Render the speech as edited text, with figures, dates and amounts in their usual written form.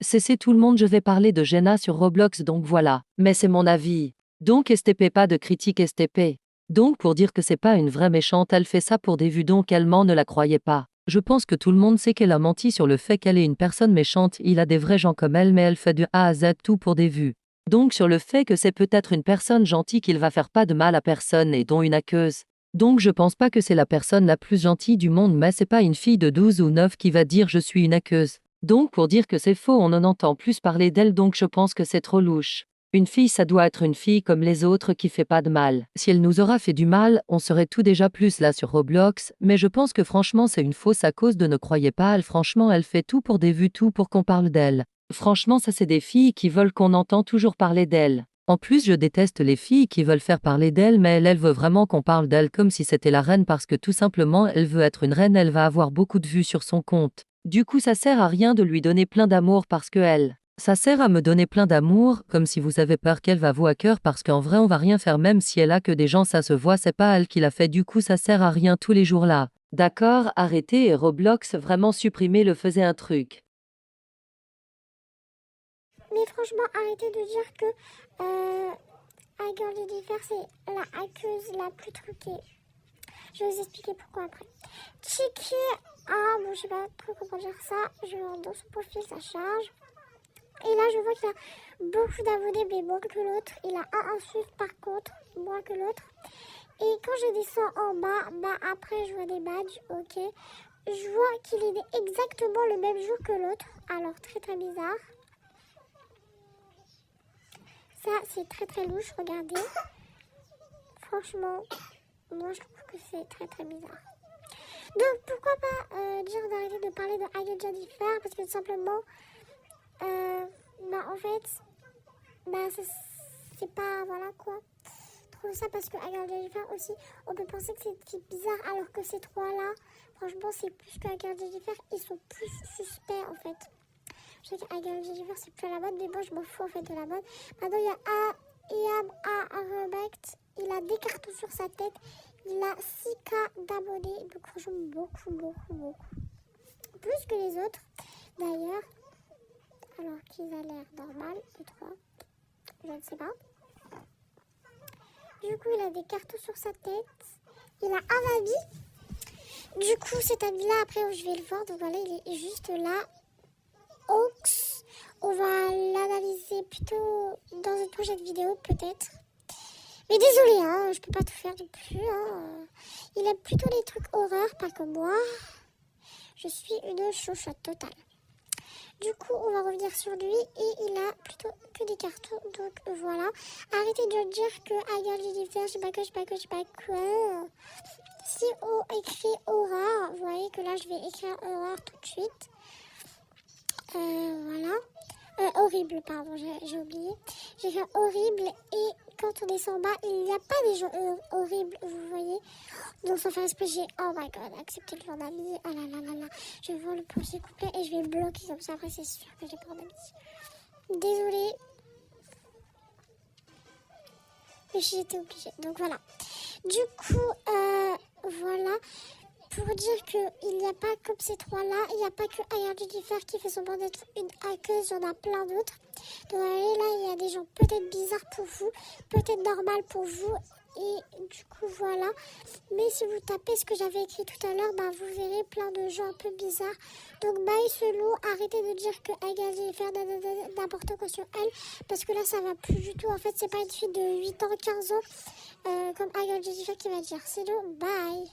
C'est tout le monde, je vais parler de Jenna sur Roblox donc voilà. Mais c'est mon avis. Donc STP, pas de critique STP. Donc pour dire que c'est pas une vraie méchante, elle fait ça pour des vues donc elle ment, ne la croyez pas. Je pense que tout le monde sait qu'elle a menti sur le fait qu'elle est une personne méchante, il a des vrais gens comme elle mais elle fait du A à Z tout pour des vues. Donc sur le fait que c'est peut-être une personne gentille qu'il va faire pas de mal à personne et dont une hackeuse. Donc je pense pas que c'est la personne la plus gentille du monde mais c'est pas une fille de 12 ou 9 qui va dire je suis une hackeuse. Donc pour dire que c'est faux on en entend plus parler d'elle donc je pense que c'est trop louche. Une fille ça doit être une fille comme les autres qui fait pas de mal. Si elle nous aura fait du mal, on serait tout déjà plus là sur Roblox, mais je pense que franchement c'est une fausse à cause de ne croyez pas elle franchement elle fait tout pour des vues tout pour qu'on parle d'elle. Franchement ça c'est des filles qui veulent qu'on entend toujours parler d'elle. En plus je déteste les filles qui veulent faire parler d'elle mais elle veut vraiment qu'on parle d'elle comme si c'était la reine parce que tout simplement elle veut être une reine elle va avoir beaucoup de vues sur son compte. Du coup ça sert à rien de lui donner plein d'amour parce que elle. Ça sert à me donner plein d'amour, comme si vous avez peur qu'elle va vous à cœur parce qu'en vrai on va rien faire même si elle a que des gens ça se voit c'est pas elle qui l'a fait du coup ça sert à rien tous les jours là. D'accord, arrêtez et Roblox vraiment supprimer le faisait un truc. Mais franchement, arrêtez de dire que Girl Jennifer, c'est la hackeuse la plus truquée. Je vais vous expliquer pourquoi après. Checker, je sais pas trop comment dire ça. Je vais dans son profil, ça charge. Et là, je vois qu'il a beaucoup d'abonnés, mais moins que l'autre. Il a un à suivre par contre, moins que l'autre. Et quand je descends en bas, après, je vois des badges, ok. Je vois qu'il est né exactement le même jour que l'autre. Alors, très très bizarre. Ça, c'est très très louche, regardez. Franchement, moi je trouve que c'est très très bizarre. Donc pourquoi pas dire d'arrêter de parler de Girl Jennifer parce que tout simplement, en fait, c'est pas, voilà quoi. Trop ça parce que Girl Jennifer aussi, on peut penser que c'est bizarre alors que ces trois-là, franchement c'est plus que Girl Jennifer, ils sont plus suspects en fait. Je sais qu'Igel Jennifer c'est plus à la mode, mais moi je m'en fous en fait de la mode. Maintenant il y a Iam Arabect, il a des cartons sur sa tête, il a 6K d'abonnés, donc franchement beaucoup. Plus que les autres d'ailleurs, alors qu'ils a l'air normal, les trois, je ne sais pas. Du coup il a des cartons sur sa tête, il a un ami. Du coup cet ami là après je vais le voir, donc voilà il est juste là. Ox, on va l'analyser plutôt dans une prochaine vidéo peut-être. Mais désolé, hein, je peux pas tout faire non plus. Hein. Il aime plutôt les trucs horreur, pas comme moi. Je suis une chochotte totale. Du coup, on va revenir sur lui et il a plutôt que des cartons. Donc voilà. Arrêtez de dire que Girl Jennifer, je sais pas quoi. Si on écrit horreur, vous voyez que là je vais écrire horreur tout de suite. Voilà. Horrible, pardon, j'ai oublié. J'ai fait horrible et quand on descend en bas, il n'y a pas des gens horribles, vous voyez. Donc sans faire esprit, j'ai oh my god, accepté le genre d'amis. Ah là là là là. Je vais voir le prochain couplet et je vais le bloquer comme ça. Après, c'est sûr que j'ai pas d'amis. Désolée. Mais j'étais obligée. Donc voilà. Du coup, voilà. Pour dire qu'il n'y a pas comme ces trois-là, il n'y a pas que Girl Jennifer qui fait semblant d'être une hackeuse, il y en a plein d'autres. Donc là, il y a des gens peut-être bizarres pour vous, peut-être normal pour vous, et du coup, voilà. Mais si vous tapez ce que j'avais écrit tout à l'heure, vous verrez plein de gens un peu bizarres. Donc, bye selon, arrêtez de dire que Girl Jennifer n'importe quoi sur elle, parce que là, ça va plus du tout. En fait, c'est pas une fille de 8 ans, 15 ans, comme Girl Jennifer qui va dire. C'est donc, bye.